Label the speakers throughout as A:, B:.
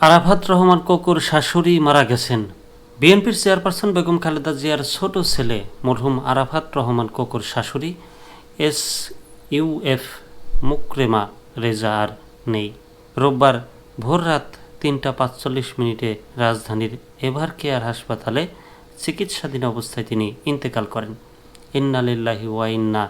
A: আরাফাত রহমান কোকুর শাশুড়ি মারা গেছেন। বিএনপির চেয়ারপারসন বেগম খালেদা জিয়ার ছোট ছেলে মরহুম আরাফাত রহমান কোকুর শাশুড়ি SUF মুকরেমা রেজা আর নেই। রোববার ভোররাত ৩টা ৪৫ রাজধানীর এভার কেয়ার হাসপাতালে চিকিৎসাধীন অবস্থায় তিনি ইন্তেকাল করেন। ইন্না লিল্লাহি ওয়া ইন্না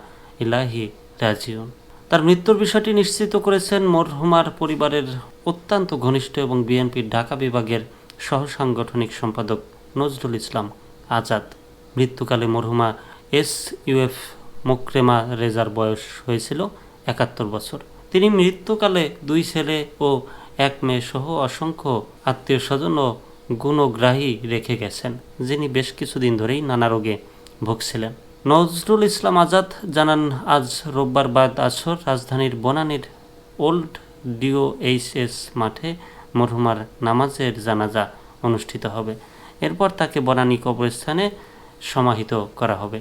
A: ইলাইহি রাজিউন। তার মৃত্যুর বিষয়টি নিশ্চিত করেছেন মরহুমার পরিবারের অত্যন্ত ঘনিষ্ঠ এবং বিএনপির ঢাকা বিভাগের সহসাংগঠনিক সম্পাদক নজরুল ইসলাম আজাদ। মৃত্যুকালে মরহুমা SUF মোকরেমা রেজার বয়স হয়েছিল ৭১ বছর। তিনি মৃত্যুকালে 2 ছেলে ও 1 মেয়ে সহ অসংখ্য আত্মীয় স্বজন ও গুণগ্রাহী রেখে গেছেন, যিনি বেশ কিছুদিন ধরেই নানা রোগে ভুগছিলেন। নজরুল ইসলাম আজাদ জানান, আজ রোববার বাদ আসর রাজধানীর বনানীর ওল্ড DOHS মাঠে মরহুমার নামাজের জানাজা অনুষ্ঠিত হবে। এরপর তাকে বনানী কবরস্থানে সমাহিত করা হবে।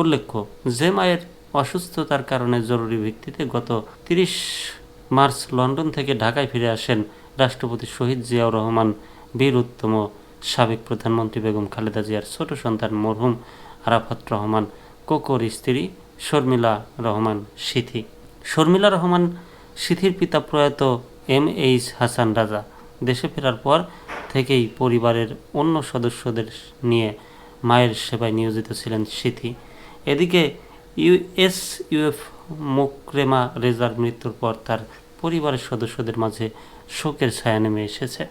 A: উল্লেখ্য, যে মায়ের অসুস্থতার কারণে জরুরি ভিত্তিতে গত 30 মার্চ লন্ডন থেকে ঢাকায় ফিরে আসেন রাষ্ট্রপতি শহীদ জিয়াউর রহমান, বীর উত্তম সাবেক প্রধানমন্ত্রী বেগম খালেদা জিয়ার ছোট সন্তান মরহুম আরাফাত রহমান কোকুর স্ত্রী শর্মিলা রহমান সিথি। শর্মিলা রহমান সিথির পিতা প্রয়াত MH হাসান রাজা দেশে ফেরার পর থেকেই পরিবারের অন্য সদস্যদের নিয়ে মায়ের সেবায় নিয়োজিত ছিলেন সিথি। এদিকে SUF মোকরেমা রেজার মৃত্যুর পর তার পরিবারের সদস্যদের মাঝে শোকের ছায়া নেমে এসেছে।